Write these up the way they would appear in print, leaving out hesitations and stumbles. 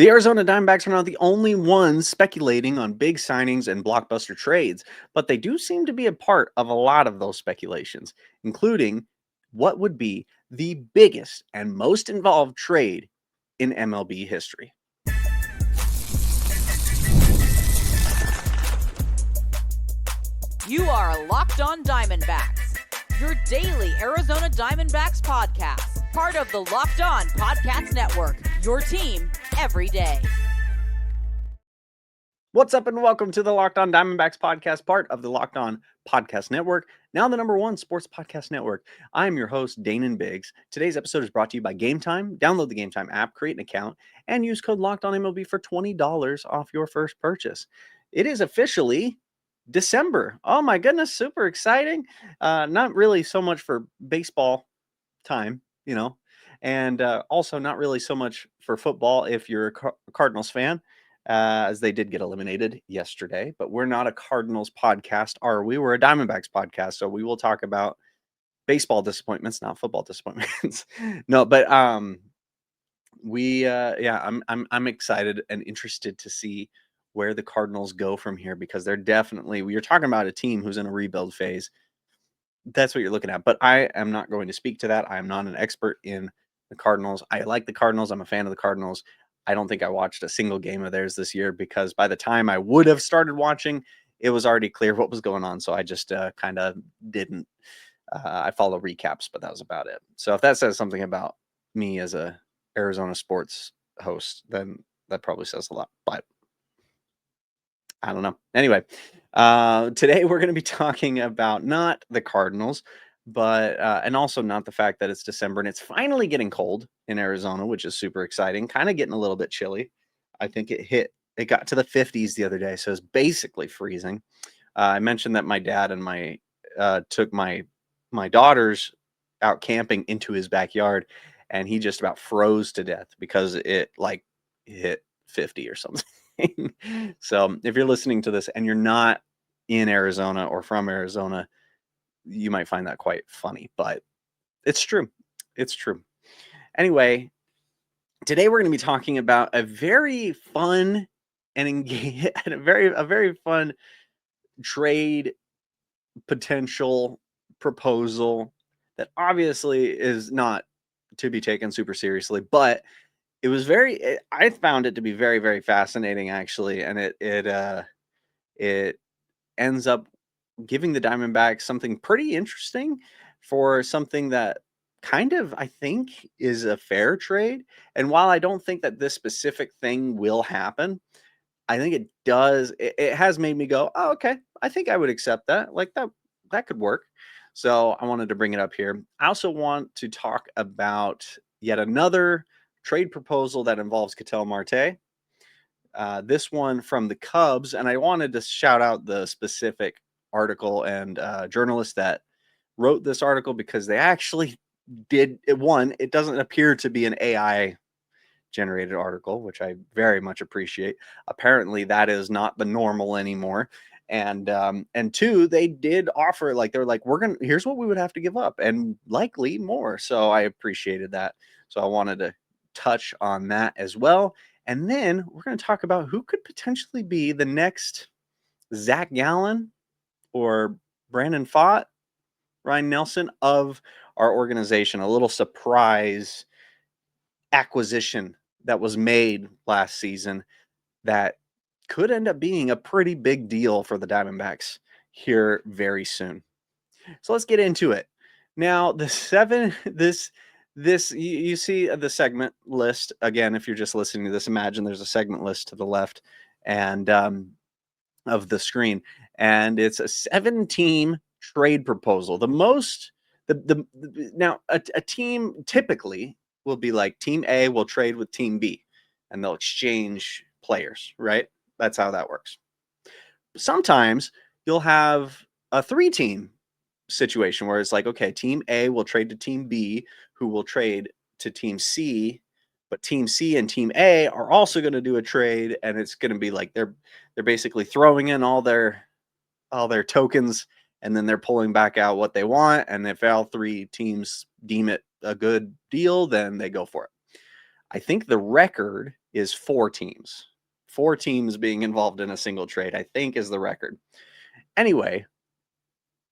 The Arizona Diamondbacks are not the only ones speculating on big signings and blockbuster trades, but they do seem to be a part of a lot of those speculations, including what would be the biggest and most involved trade in MLB history. You are Locked On Diamondbacks, your daily Arizona Diamondbacks podcast, part of the Locked On Podcast Network, your team every day. What's up and welcome to the Locked On Diamondbacks podcast, part of the Locked On Podcast Network, now the #1 sports podcast network. I'm your host, Daynen Biggs. Today's episode is brought to you by Game Time. Download the Game Time app, create an account, and use code LOCKEDONMLB for $20 off your first purchase. It is officially December. Oh my goodness, super exciting. Not really so much for baseball time, and also not really so much for football if you're a Cardinals fan, as they did get eliminated yesterday. But we're not a Cardinals podcast, are we? We're a Diamondbacks podcast, so we will talk about baseball disappointments, not football disappointments. No, but I'm excited and interested to see where the Cardinals go from here, because they're definitely, you're talking about a team who's in a rebuild phase. That's what you're looking at. But I am not going to speak to that. I am not an expert in the Cardinals. I like the Cardinals. I'm a fan of the Cardinals. I don't think I watched a single game of theirs this year, because by the time I would have started watching, it was already clear what was going on. So I just kind of didn't. I follow recaps, but that was about it. So if that says something about me as a Arizona sports host, then that probably says a lot. But I don't know. Anyway, today we're going to be talking about not the Cardinals, but and also not the fact that it's December and it's finally getting cold in Arizona, which is super exciting. Kind of getting a little bit chilly. I think it got to the 50s the other day, so it's basically freezing. I mentioned that my dad and my took my daughters out camping into his backyard, and he just about froze to death because it hit 50 or something. So if you're listening to this and you're not in Arizona or from Arizona, you might find that quite funny, but it's true. It's true. Anyway, today we're going to be talking about a very fun and a very fun trade potential proposal that obviously is not to be taken super seriously, but it was I found it to be very, very fascinating, actually, and it ends up giving the Diamondbacks something pretty interesting for something that kind of, I think, is a fair trade. And while I don't think that this specific thing will happen, I think it does. It has made me go, oh, okay, I think I would accept that. Like that could work. So I wanted to bring it up here. I also want to talk about yet another trade proposal that involves Ketel Marte. This one from the Cubs, and I wanted to shout out the specific article and journalist that wrote this article, because they actually did it. One, it doesn't appear to be an AI generated article, which I very much appreciate. Apparently, that is not the normal anymore. And two, they did offer, like, they're like, here's what we would have to give up, and likely more. So I appreciated that. So I wanted to touch on that as well. And then we're going to talk about who could potentially be the next Zac Gallen or Brandon Pfaadt, Ryan Nelson of our organization. A little surprise acquisition that was made last season that could end up being a pretty big deal for the Diamondbacks here very soon. So let's get into it. Now, you see the segment list. Again, if you're just listening to this, imagine there's a segment list to the left and of the screen, and it's a 7-team trade proposal. Now a team typically will be like, team A will trade with team B and they'll exchange players, right? That's how that works. Sometimes you'll have a 3-team situation where it's like, okay, team A will trade to team B, who will trade to team C, but team C and team A are also going to do a trade, and it's going to be like they're basically throwing in all their tokens, and then they're pulling back out what they want, and if all 3 teams deem it a good deal, then they go for it. I think the record is 4 teams. 4 teams being involved in a single trade, I think, is the record. Anyway,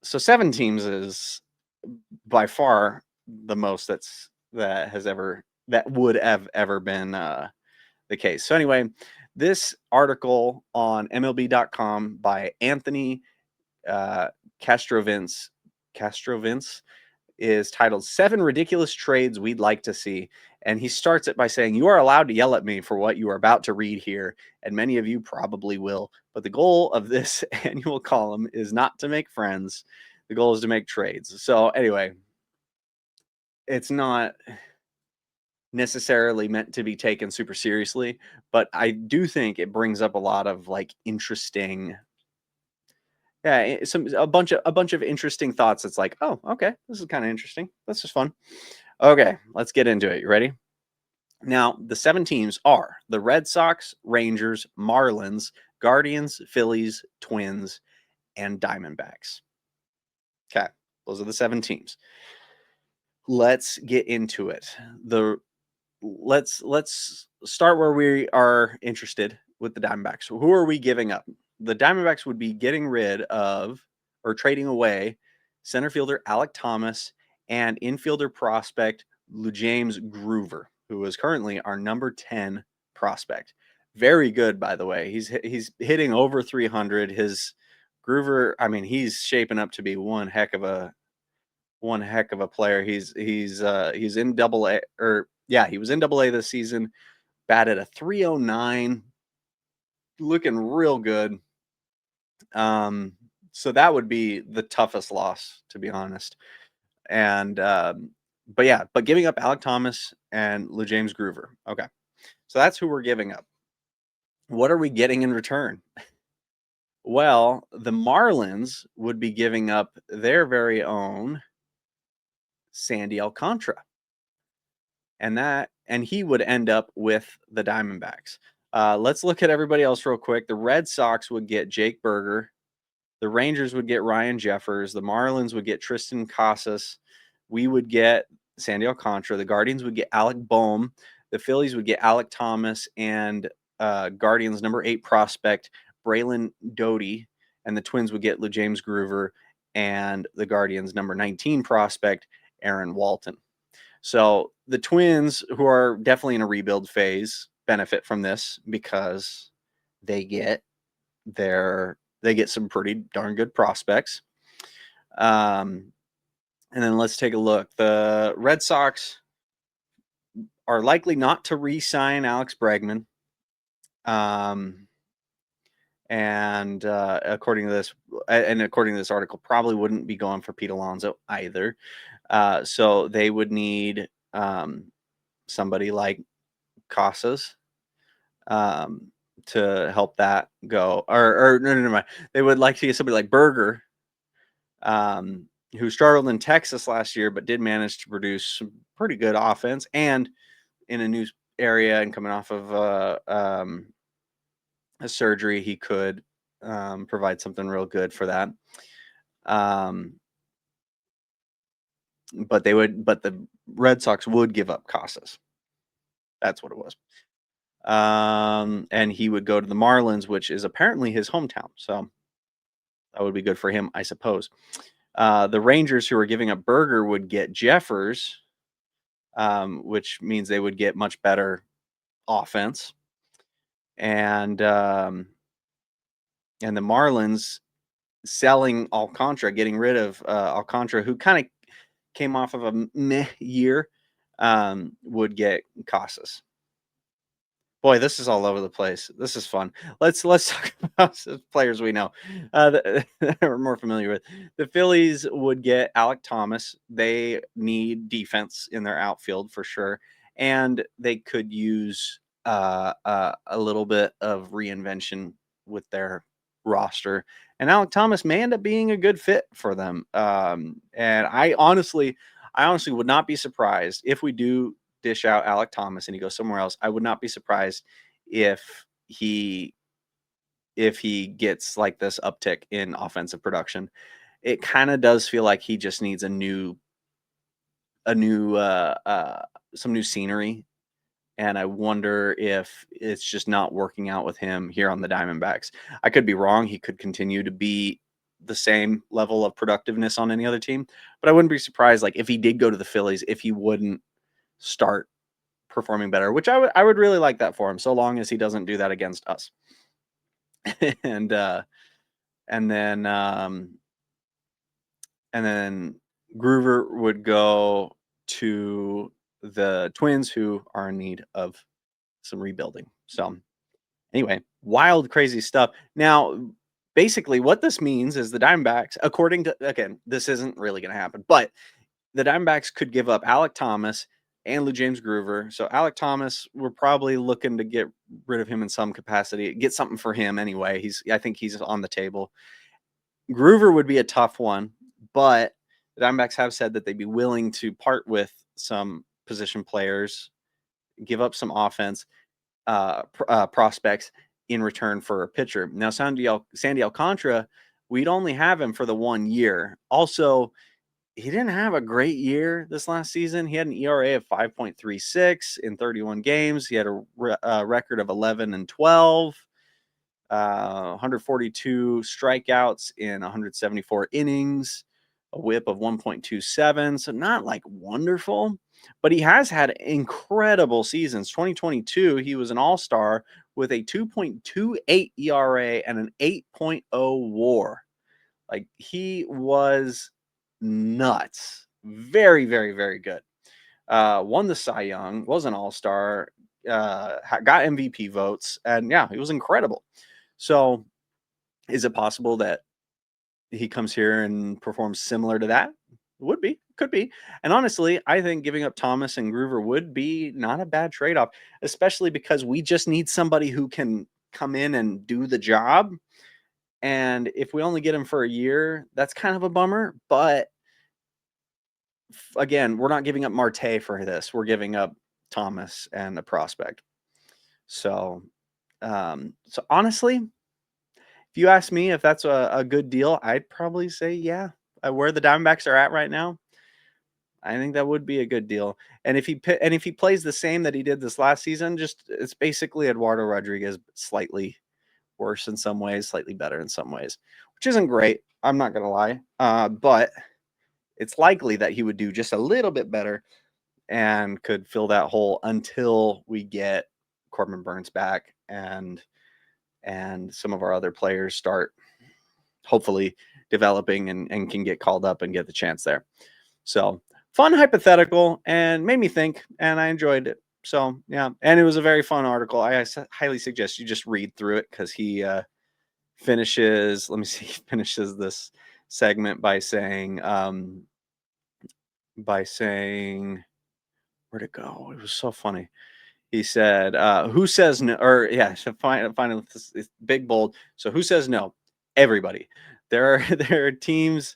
so 7 teams is by far the most that would have ever been the case. So anyway, this article on MLB.com by Anthony Castrovince is titled 7 Ridiculous Trades We'd Like to See. And he starts it by saying, "You are allowed to yell at me for what you are about to read here, and many of you probably will. But the goal of this annual column is not to make friends. The goal is to make trades." So anyway, it's not necessarily meant to be taken super seriously, but I do think it brings up a lot of like interesting, a bunch of interesting thoughts. It's like, oh, okay, this is kind of interesting. This is fun. Okay, let's get into it. You ready? Now, the 7 teams are the Red Sox, Rangers, Marlins, Guardians, Phillies, Twins, and Diamondbacks. Okay, those are the 7 teams. Let's get into it. Let's start where we are interested with the Diamondbacks. Who are we giving up? The Diamondbacks would be getting rid of or trading away center fielder Alek Thomas and infielder prospect James Groover, who is currently our number 10 prospect. Very good, by the way. He's hitting over 300. His Groover, I mean, he's shaping up to be one heck of a player. He's in Double A, or yeah, he was in Double A this season. Batted a 309, looking real good. So that would be the toughest loss, to be honest. And but giving up Alek Thomas and James Groover. Okay, so that's who we're giving up. What are we getting in return? Well, the Marlins would be giving up their very own Sandy Alcantara. And he would end up with the Diamondbacks. Let's look at everybody else real quick. The Red Sox would get Jake Berger. The Rangers would get Ryan Jeffers. The Marlins would get Tristan Casas. We would get Sandy Alcantara. The Guardians would get Alec Bohm. The Phillies would get Alek Thomas and Guardians number 8 prospect Braylon Doty. And the Twins would get James Groover and the Guardians number 19 prospect Aaron Walton. So the Twins, who are definitely in a rebuild phase, benefit from this because they get some pretty darn good prospects. And then let's take a look. The Red Sox are likely not to re-sign Alex Bregman. And according to this article, probably wouldn't be going for Pete Alonso either. So they would need somebody like Casas to help that go. Or no. They would like to get somebody like Berger, who struggled in Texas last year, but did manage to produce some pretty good offense and in a new area and coming off of a surgery, he could provide something real good for that. But the Red Sox would give up Casas. That's what it was. And he would go to the Marlins, which is apparently his hometown. So that would be good for him, I suppose. The Rangers, who are giving up Berger, would get Jeffers, which means they would get much better offense. And the Marlins selling Alcantara, getting rid of Alcantara, who kind of came off of a meh year, would get Casas. Boy, this is all over the place. This is fun. Let's talk about some players we know that we're more familiar with. The Phillies would get Alek Thomas. They need defense in their outfield for sure, and they could use a little bit of reinvention with their roster. And Alek Thomas may end up being a good fit for them. And I honestly would not be surprised if we do dish out Alek Thomas and he goes somewhere else. I would not be surprised if he gets like this uptick in offensive production. It kind of does feel like he just needs some new scenery And I wonder if it's just not working out with him here on the Diamondbacks. I could be wrong. He could continue to be the same level of productiveness on any other team, but I wouldn't be surprised, like, if he did go to the Phillies, if he wouldn't start performing better, which I would really like that for him, so long as he doesn't do that against us. and and then and then Groover would go to the Twins, who are in need of some rebuilding. So anyway, wild, crazy stuff. Now, basically what this means is the Diamondbacks, according to, again, this isn't really going to happen, but the Diamondbacks could give up Alek Thomas and Lou James Groover. So Alek Thomas, we're probably looking to get rid of him in some capacity, get something for him anyway. I think he's on the table. Groover would be a tough one, but the Diamondbacks have said that they'd be willing to part with some position players, give up some offense prospects in return for a pitcher. Now, Sandy Alcantara, we'd only have him for the 1 year. Also, he didn't have a great year this last season. He had an ERA of 5.36 in 31 games. He had a record of 11-12. 142 strikeouts in 174 innings, a whip of 1.27. So not like wonderful, but he has had incredible seasons. 2022, he was an all-star with a 2.28 ERA and an 8.0 WAR. Like, he was nuts. Very, very, very good. Won the Cy Young, was an all-star, got MVP votes, and yeah, he was incredible. So is it possible that he comes here and performs similar to that? Would be, could be. And honestly, I think giving up Thomas and Groover would be not a bad trade-off, especially because we just need somebody who can come in and do the job. And if we only get him for a year, that's kind of a bummer. But again, we're not giving up Marte for this. We're giving up Thomas and the prospect. So honestly, if you ask me if that's a good deal, I'd probably say, yeah. Where the Diamondbacks are at right now, I think that would be a good deal. And if he plays the same that he did this last season, it's basically Eduardo Rodriguez, slightly worse in some ways, slightly better in some ways, which isn't great. I'm not gonna lie, but it's likely that he would do just a little bit better and could fill that hole until we get Corbin Burns back and some of our other players start hopefully developing and can get called up and get the chance there. So fun hypothetical, and made me think, and I enjoyed it. So yeah, and it was a very fun article. I highly suggest you just read through it, because he finishes this segment by saying where'd it go? It was so funny. He said, who says no? Or yeah, so finally this big bold. So who says no? Everybody. There are teams,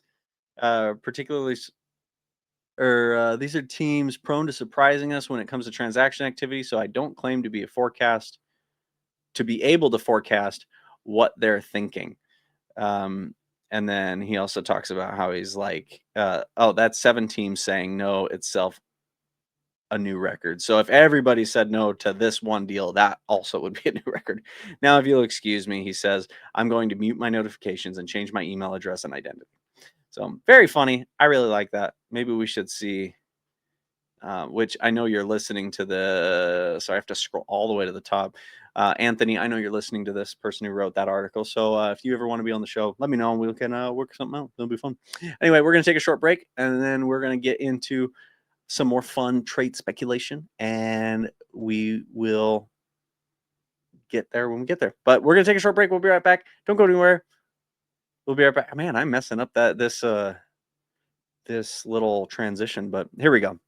particularly, or these are teams prone to surprising us when it comes to transaction activity. So I don't claim to be able to forecast what they're thinking. And then he also talks about how he's like, that's 7 teams saying no itself a new record. So if everybody said no to this one deal, that also would be a new record. Now, if you'll excuse me, he says, I'm going to mute my notifications and change my email address and identity. So very funny. I really like that. Maybe we should see, which I know you're listening to so I have to scroll all the way to the top. Anthony, I know you're listening to this person who wrote that article. So if you ever want to be on the show, let me know and we can work something out. It'll be fun. Anyway, we're going to take a short break, and then we're going to get into some more fun trade speculation, and we will get there when we get there. But we're going to take a short break. We'll be right back. Don't go anywhere. We'll be right back. Man, I'm messing up this little transition, but here we go.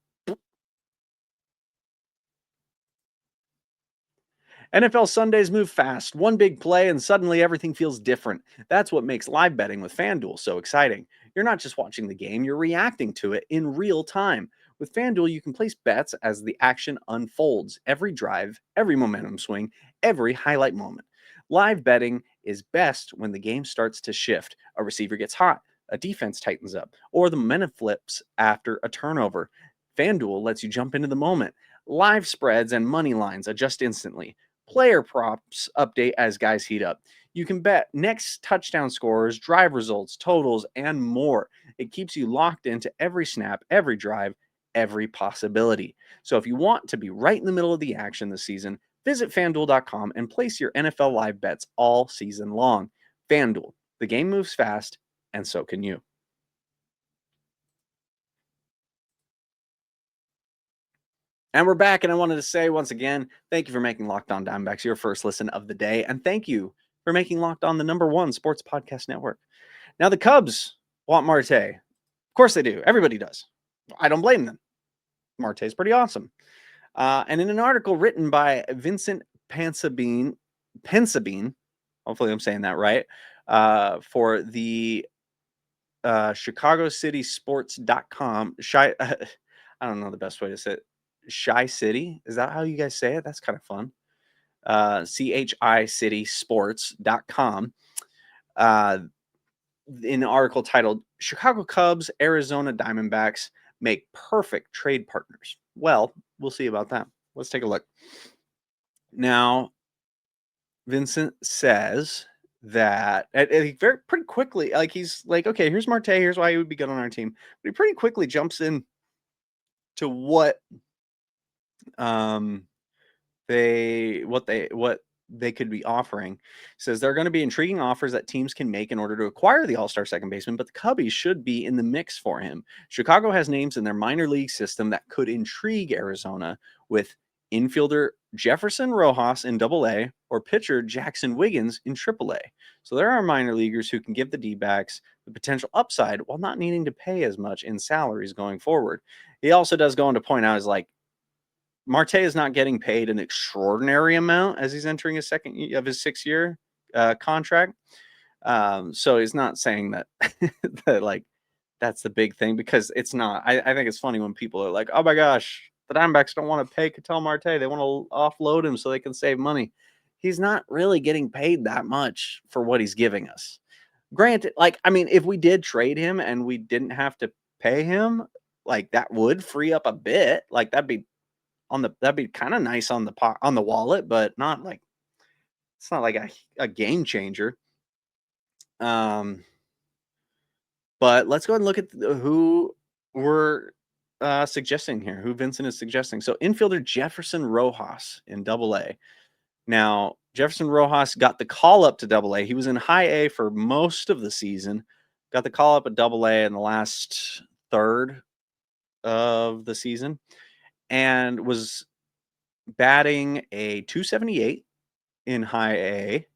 NFL Sundays move fast. One big play and suddenly everything feels different. That's what makes live betting with FanDuel so exciting. You're not just watching the game, you're reacting to it in real time. With FanDuel, you can place bets as the action unfolds. Every drive, every momentum swing, every highlight moment. Live betting is best when the game starts to shift. A receiver gets hot, a defense tightens up, or the momentum flips after a turnover. FanDuel lets you jump into the moment. Live spreads and money lines adjust instantly. Player props update as guys heat up. You can bet next touchdown scorers, drive results, totals, and more. It keeps you locked into every snap, every drive, every possibility. So if you want to be right in the middle of the action this season, visit FanDuel.com and place your NFL live bets all season long. FanDuel, the game moves fast, and so can you. And we're back, and I wanted to say once again, thank you for making Locked On Diamondbacks your first listen of the day, and thank you for making Locked On the #1 sports podcast network. Now, the Cubs want Marte. Of course they do. Everybody does. I don't blame them. Marte's pretty awesome. And in an article written by Vincent Pensabene, hopefully I'm saying that right, for the ChicagoCitySports.com, I don't know the best way to say it. Shy City? Is that how you guys say it? That's kind of fun. ChiCitySports.com. In an article titled Chicago Cubs, Arizona Diamondbacks make perfect trade partners. Well, we'll see about that. Let's take a look. Now, Vincent says that pretty quickly, like he's like, okay, here's Marte, here's why he would be good on our team. But he pretty quickly jumps in to what they could be offering. Says there are going to be intriguing offers that teams can make in order to acquire the all-star second baseman, but the Cubbies should be in the mix for him. Chicago has names in their minor league system that could intrigue Arizona, with infielder Jefferson Rojas in Double-A or pitcher Jackson Wiggins in Triple-A. So there are minor leaguers who can give the D-backs the potential upside while not needing to pay as much in salaries going forward. He also does go on to point out, is like, Marte is not getting paid an extraordinary amount as he's entering his second year of his 6-year contract. So he's not saying that, that like that's the big thing, because it's not. I think it's funny when people are like, oh my gosh, the Diamondbacks don't want to pay Ketel Marte. They want to offload him so they can save money. He's not really getting paid that much for what he's giving us. Granted, like, I mean, if we did trade him and we didn't have to pay him, like that would free up a bit. Like that'd be kind of nice on the wallet, but not like, it's not like a game changer. But let's go ahead and look at who we're suggesting here, who Vincent is suggesting. So infielder Jefferson Rojas in Double-A. Now, Jefferson Rojas got the call up to Double-A. He was in High A for most of the season. Got the call up at Double-A in the last third of the season, and was batting a .278 in High A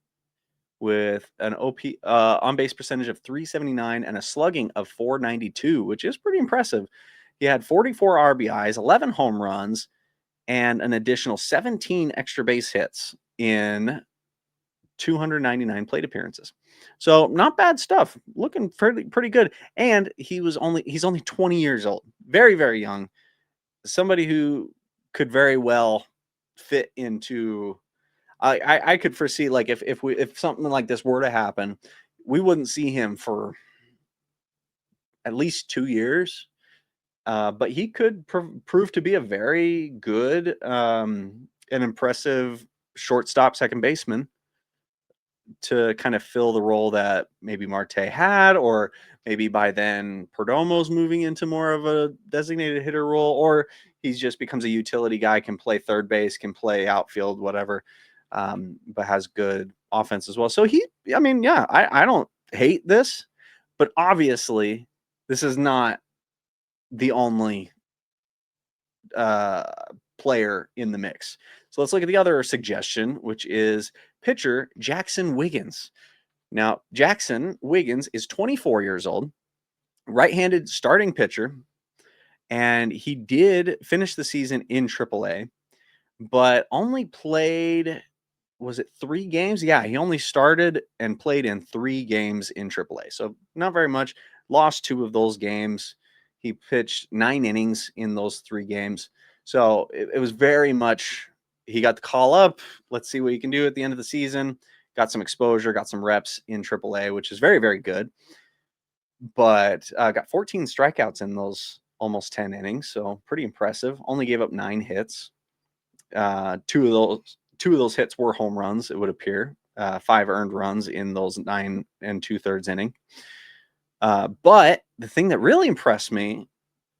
with an on-base percentage of .379 and a slugging of .492, which is pretty impressive. He had 44 RBIs, 11 home runs, and an additional 17 extra base hits in 299 plate appearances. So not bad stuff. Looking pretty good. And he's only 20 years old. Very, very young. Somebody who could very well fit into, I could foresee, like, if something like this were to happen, we wouldn't see him for at least 2 years. But he could prove to be a very good and impressive shortstop, second baseman, to kind of fill the role that maybe Marte had, or maybe by then Perdomo's moving into more of a designated hitter role, or he just becomes a utility guy, can play third base, can play outfield, whatever, but has good offense as well. So I don't hate this, but obviously this is not the only player in the mix. So let's look at the other suggestion, which is pitcher Jackson Wiggins. Now, Jackson Wiggins is 24 years old, right-handed starting pitcher, and he did finish the season in AAA, but only played, was it 3 games? Yeah, he only started and played in 3 games in AAA, so not very much. Lost 2 of those games. He pitched 9 innings in those 3 games. So it was very much, he got the call up. Let's see what he can do at the end of the season. Got some exposure, got some reps in AAA, which is very, very good. But got 14 strikeouts in those almost 10 innings. So pretty impressive. Only gave up 9 hits. Two of those hits were home runs, it would appear. 5 earned runs in those 9 2/3 inning. But the thing that really impressed me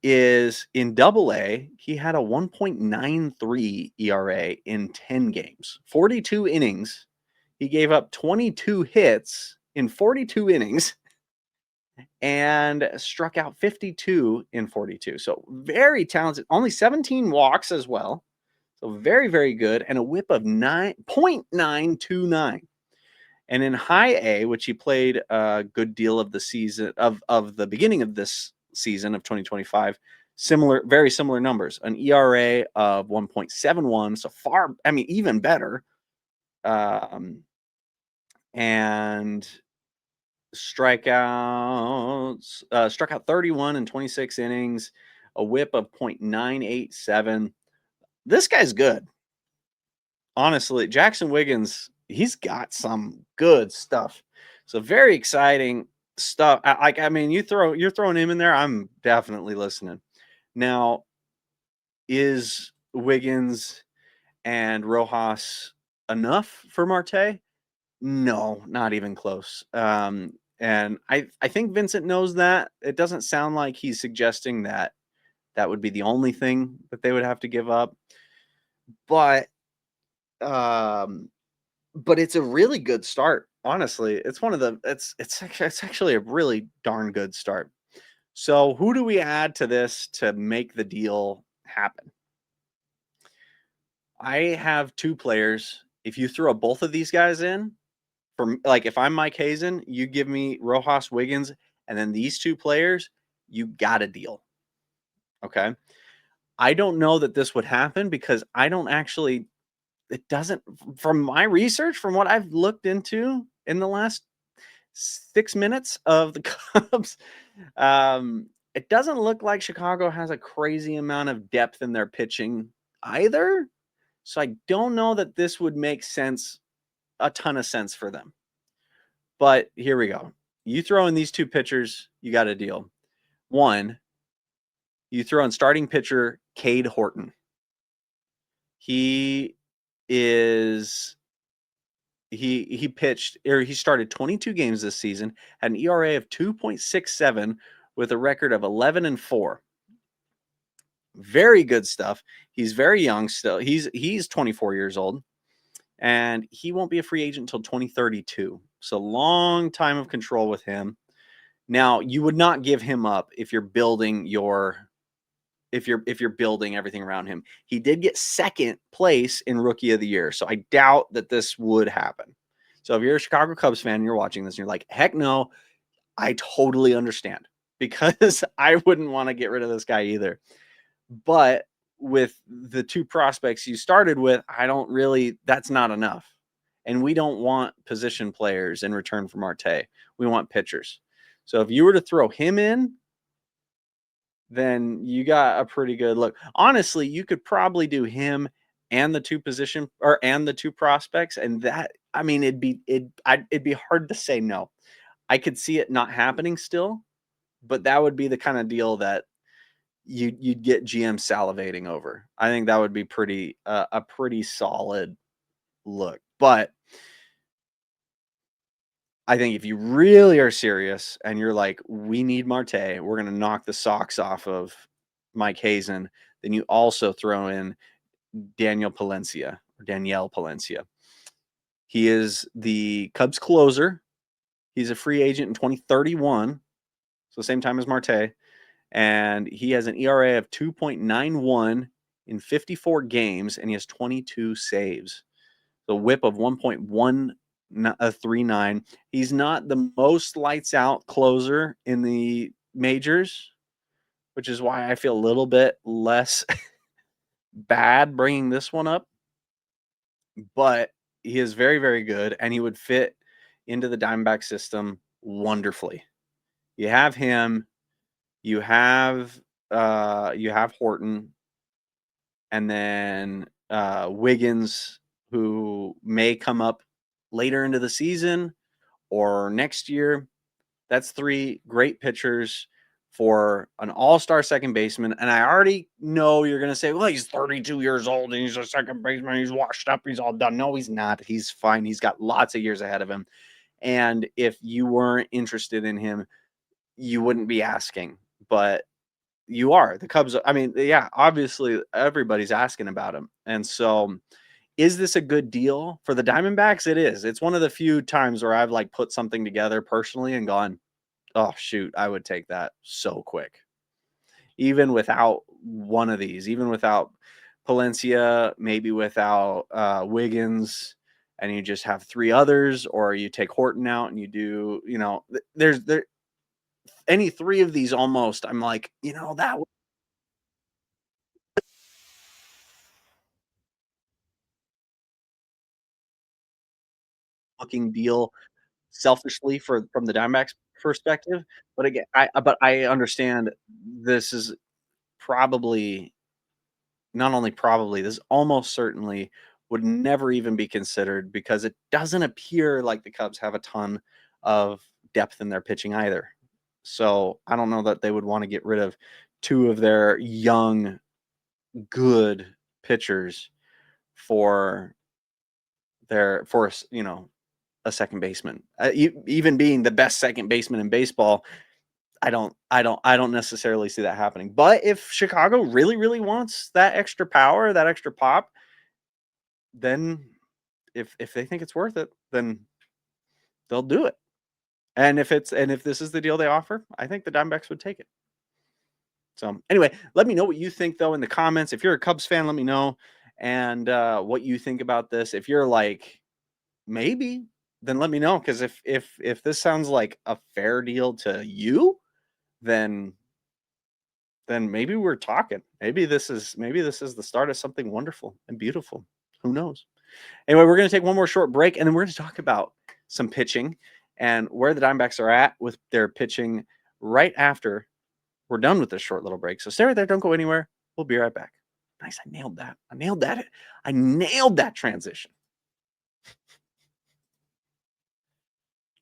is in Double-A, he had a 1.93 ERA in 10 games, 42 innings. He gave up 22 hits in 42 innings and struck out 52 in 42. So very talented. Only 17 walks as well. So very, very good. And a whip of 9.929. And in High A, which he played a good deal of the season of the beginning of this season of 2025, very similar numbers. An ERA of 1.71, so far, I mean, even better. And struck out 31 in 26 innings, a whip of 0.987. This guy's good. Honestly, Jackson Wiggins, he's got some good stuff. So very exciting stuff. I mean, you're throwing him in there, I'm definitely listening. Now, is Wiggins and Rojas enough for Marte? No, not even close. And I think Vincent knows that. It doesn't sound like he's suggesting that would be the only thing that they would have to give up. But it's a really good start. Honestly, it's one of the it's actually a really darn good start. So who do we add to this to make the deal happen? I have 2 players. If you throw both of these guys in, if I'm Mike Hazen, you give me Rojas, Wiggins, and then these 2 players, you got a deal. Okay. I don't know that this would happen because it doesn't, from my research, from what I've looked into in the last 6 minutes of the Cubs, it doesn't look like Chicago has a crazy amount of depth in their pitching either. So I don't know that this would make a ton of sense for them. But here we go. You throw in these 2 pitchers, you got a deal. One, you throw in starting pitcher Cade Horton. He started 22 games this season, had an ERA of 2.67 with a record of 11-4. Very good stuff. He's very young still. He's 24 years old, and he won't be a free agent until 2032. So long time of control with him. Now, you would not give him up if you're building building everything around him. He did get 2nd place in Rookie of the Year, so I doubt that this would happen. So if you're a Chicago Cubs fan and you're watching this and you're like, heck no, I totally understand, because I wouldn't want to get rid of this guy either. But with the 2 prospects you started with, that's not enough. And we don't want position players in return for Marte. We want pitchers. So if you were to throw him in, then you got a pretty good look. Honestly, you could probably do him and the 2 prospects, and that, I mean, it'd be hard to say no. I could see it not happening still, but that would be the kind of deal that you'd get GM salivating over. I think that would be a pretty solid look. But I think if you really are serious and you're like, we need Marte, we're going to knock the socks off of Mike Hazen, then you also throw in Danielle Palencia. He is the Cubs closer. He's a free agent in 2031, so same time as Marte. And he has an ERA of 2.91 in 54 games, and he has 22 saves. The whip of 1.139. He's not the most lights out closer in the majors, which is why I feel a little bit less bad bringing this one up. But he is very, very good, and he would fit into the Diamondback system wonderfully. You have him, you have Horton, and then Wiggins, who may come up later into the season or next year. That's 3 great pitchers for an all-star second baseman. And I already know you're going to say, well, he's 32 years old and he's a second baseman. He's washed up. He's all done. No, he's not. He's fine. He's got lots of years ahead of him. And if you weren't interested in him, you wouldn't be asking. But you are. The Cubs, I mean, yeah, obviously everybody's asking about him. And so is this a good deal for the Diamondbacks? It is. It's one of the few times where I've like put something together personally and gone, oh shoot, I would take that so quick. Even without one of these, even without Palencia, maybe without Wiggins, and you just have three others, or you take Horton out and you do, there's any three of these almost, I'm like, that looking deal selfishly from the Diamondbacks perspective. But again, I understand this is probably not only probably, this almost certainly would never even be considered because it doesn't appear like the Cubs have a ton of depth in their pitching either. So I don't know that they would want to get rid of two of their young, good pitchers for a second baseman. Even being the best second baseman in baseball, I don't necessarily see that happening. But if Chicago really, really wants that extra power, that extra pop, then if they think it's worth it, then they'll do it. And if this is the deal they offer, I think the Diamondbacks would take it. So anyway, let me know what you think though in the comments. If you're a Cubs fan, let me know and what you think about this. If you're like maybe, then let me know because if this sounds like a fair deal to you, then maybe we're talking. Maybe this is the start of something wonderful and beautiful. Who knows? Anyway, we're going to take one more short break, and then we're going to talk about some pitching and where the Diamondbacks are at with their pitching right after we're done with this short little break. So stay right there. Don't go anywhere. We'll be right back. Nice. I nailed that. I nailed that transition.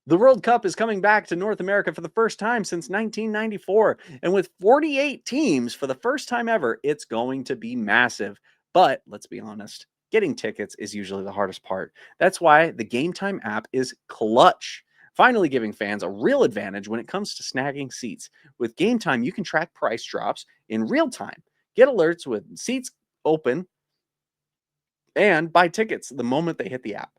The World Cup is coming back to North America for the first time since 1994. And with 48 teams for the first time ever, it's going to be massive. But let's be honest, getting tickets is usually the hardest part. That's why the Game Time app is clutch, finally giving fans a real advantage when it comes to snagging seats. With Game Time, you can track price drops in real time, get alerts when seats open, and buy tickets the moment they hit the app.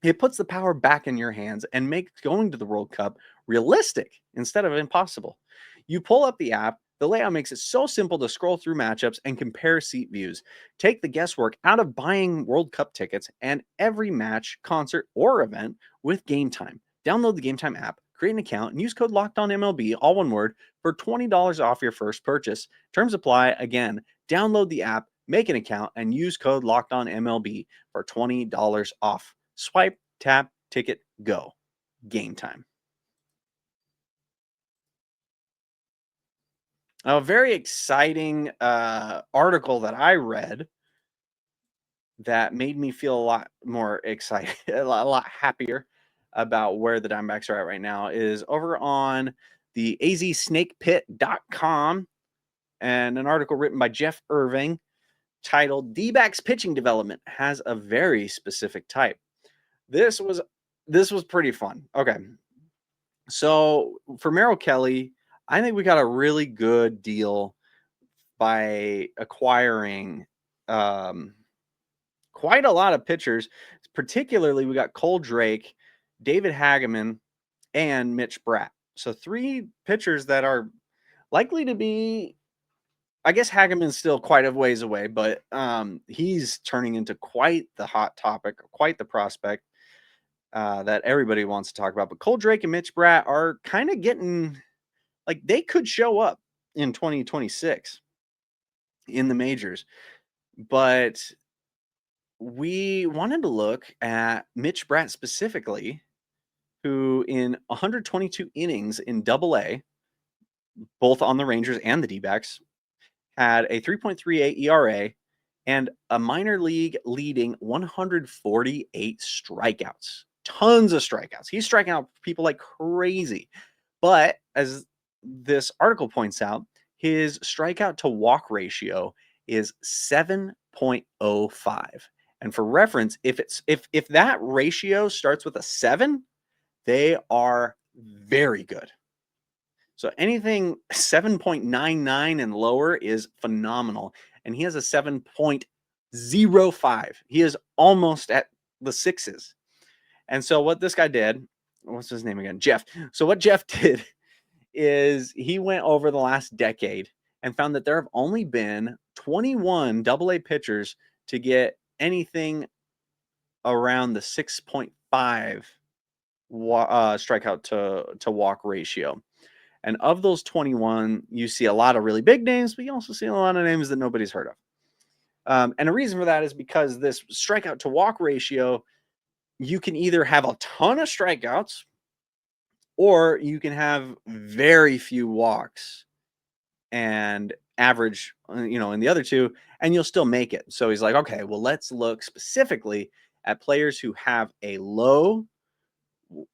It puts the power back in your hands and makes going to the World Cup realistic instead of impossible. You pull up the app, the layout makes it so simple to scroll through matchups and compare seat views. Take the guesswork out of buying World Cup tickets and every match, concert, or event with Game Time. Download the Game Time app, create an account, and use code LOCKEDONMLB, all one word, for $20 off your first purchase. Terms apply. Again, download the app, make an account, and use code LOCKEDONMLB for $20 off. Swipe, tap, ticket, go. Game Time. A very exciting article that I read that made me feel a lot more excited, a lot happier about where the Diamondbacks are at right now is over on the azsnakepit.com and an article written by Jeff Irving titled D-backs pitching development has a very specific type. This was pretty fun. Okay. So for Merrill Kelly, I think we got a really good deal by acquiring quite a lot of pitchers. Particularly, we got Cole Drake, David Hageman, and Mitch Bratt. So three pitchers that are likely to be, I guess Hageman's still quite a ways away, but he's turning into quite the hot topic, quite the prospect that everybody wants to talk about. But Cole Drake and Mitch Bratt are kind of getting like they could show up in 2026 in the majors. But we wanted to look at Mitch Bratt specifically, who in 122 innings in Double-A, both on the Rangers and the D-backs, had a 3.38 ERA and a minor league leading 148 strikeouts. Tons of strikeouts. He's striking out people like crazy. But as this article points out, his strikeout to walk ratio is 7.05. And for reference, if that ratio starts with a 7, they are very good. So anything 7.99 and lower is phenomenal. And he has a 7.05. He is almost at the 6s. And so what this guy did, what's his name again? Jeff. So what Jeff did is he went over the last decade and found that there have only been 21 AA pitchers to get anything around the 6.5 strikeout to walk ratio. And of those 21, you see a lot of really big names, but you also see a lot of names that nobody's heard of. And the reason for that is because this strikeout to walk ratio, you can either have a ton of strikeouts or you can have very few walks and average, in the other two, and you'll still make it. So he's like, okay, well, let's look specifically at players who have a low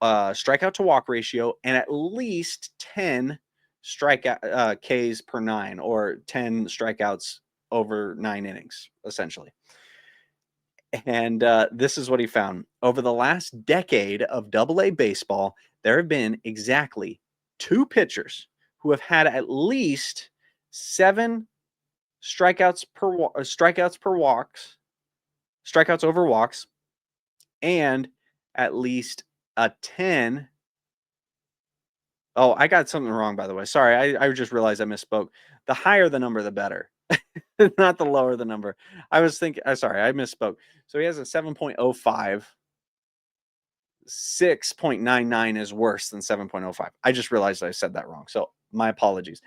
strikeout to walk ratio and at least 10 strikeout Ks per 9, or 10 strikeouts over 9 innings, essentially. And this is what he found. Over the last decade of AA baseball, there have been exactly 2 pitchers who have had at least 7 strikeouts over walks, and at least a 10. Oh, I got something wrong, by the way. Sorry, I just realized I misspoke. The higher the number, the better. Not the lower the number. I was thinking, sorry, I misspoke. So he has a 7.05. 6.99 is worse than 7.05. I just realized I said that wrong. So my apologies.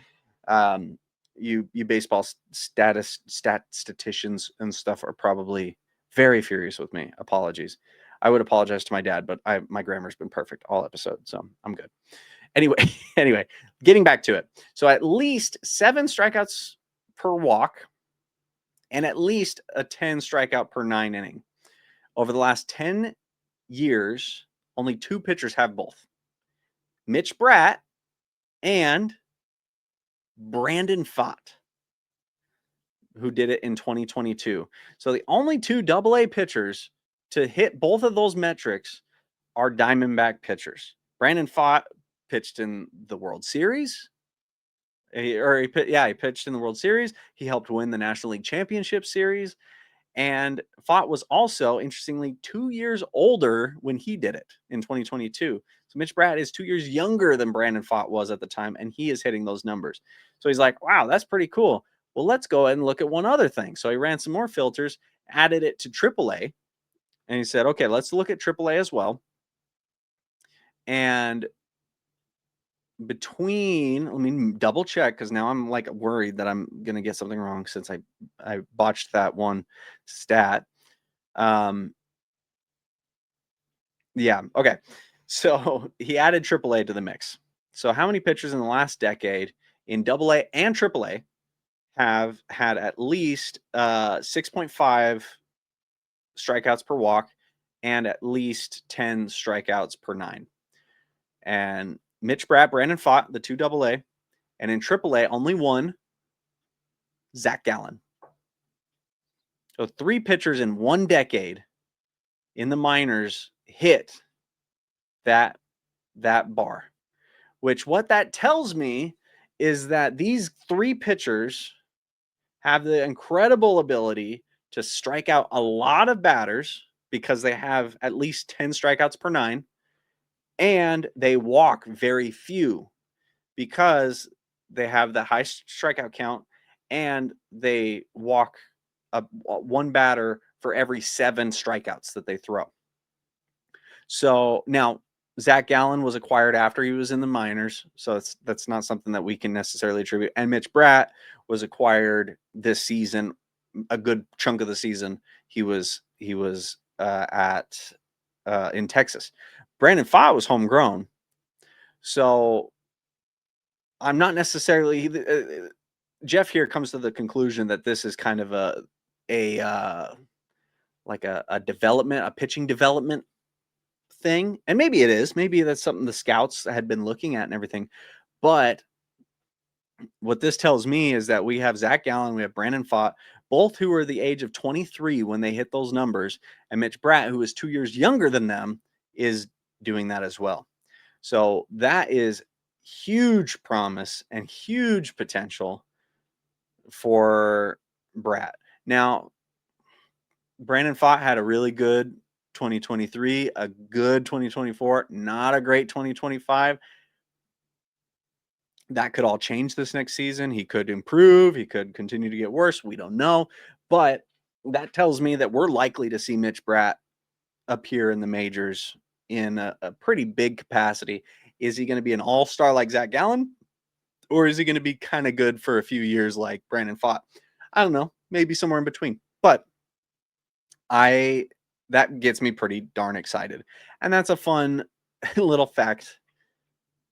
You baseball statisticians and stuff are probably very furious with me. Apologies. I would apologize to my dad, but my grammar's been perfect all episode, so I'm good. Anyway, getting back to it. So at least 7 strikeouts per walk and at least a 10 strikeout per 9 inning. Over the last 10 years, only 2 pitchers have both. Mitch Bratt and Brandon Pfaadt, who did it in 2022. So the only 2 AA pitchers to hit both of those metrics are Diamondback pitchers. Brandon Pfaadt pitched in the World Series. He pitched in the World Series. He helped win the National League Championship Series. And Pfaadt was also, interestingly, 2 years older when he did it in 2022. So Mitch Bratt is 2 years younger than Brandon Pfaadt was at the time, and he is hitting those numbers. So he's like, wow, that's pretty cool. Well, let's go ahead and look at one other thing. So he ran some more filters, added it to AAA, and he said, okay, let's look at AAA as well. And let me double check, because now I'm like worried that I'm going to get something wrong since I botched that one stat. Yeah. Okay. So he added AAA to the mix. So how many pitchers in the last decade in AA and AAA have had at least 6.5 strikeouts per walk and at least 10 strikeouts per 9? And Mitch Bratt, Brandon Pfaadt, the 2 AA, and in AAA, only one, Zac Gallen. So 3 pitchers in 1 decade in the minors hit that bar, which what that tells me is that these 3 pitchers have the incredible ability to strike out a lot of batters because they have at least 10 strikeouts per 9, and they walk very few because they have the high strikeout count, and they walk 1 batter for every 7 strikeouts that they throw. So now Zac Gallen was acquired after he was in the minors, so that's not something that we can necessarily attribute. And Mitch Bratt was acquired this season, a good chunk of the season. He was in Texas. Brandon Pfaadt was homegrown, so I'm not necessarily. Jeff here comes to the conclusion that this is kind of a development, a pitching development thing. And maybe it is. Maybe that's something the scouts had been looking at and everything. But what this tells me is that we have Zac Gallen, we have Brandon Pfaadt, both who are the age of 23 when they hit those numbers, and Mitch Bratt, who is 2 years younger than them, is doing that as well. So that is huge promise and huge potential for Bratt. Now, Brandon Pfaadt had a really good 2023, a good 2024, not a great 2025. That could all change this next season. He could improve. He could continue to get worse. We don't know. But that tells me that we're likely to see Mitch Bratt appear in the majors in a pretty big capacity. Is he going to be an all-star like Zac Gallen? Or is he going to be kind of good for a few years like Brandon Pfaadt? I don't know. Maybe somewhere in between. But that gets me pretty darn excited. And that's a fun little fact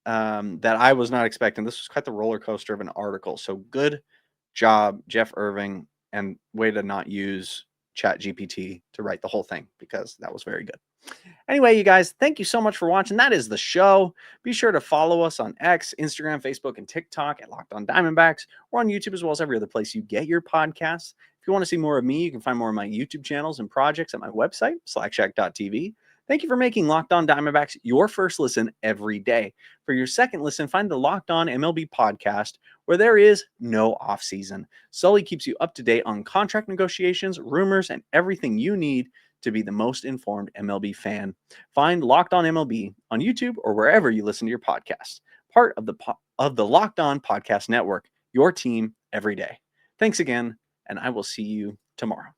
that I was not expecting. This was quite the roller coaster of an article. So good job, Jeff Irving, and way to not use ChatGPT to write the whole thing, because that was very good. Anyway, you guys, thank you so much for watching. That is the show. Be sure to follow us on X, Instagram, Facebook, and TikTok at Locked On Diamondbacks. We're on YouTube as well as every other place you get your podcasts. If you want to see more of me, you can find more of my YouTube channels and projects at my website, slackshack.tv. Thank you for making Locked On Diamondbacks your first listen every day. For your second listen, find the Locked On MLB podcast, where there is no offseason. Sully keeps you up to date on contract negotiations, rumors, and everything you need to be the most informed MLB fan. Find Locked On MLB on YouTube or wherever you listen to your podcasts. Part of the Locked On Podcast Network, your team every day. Thanks again, and I will see you tomorrow.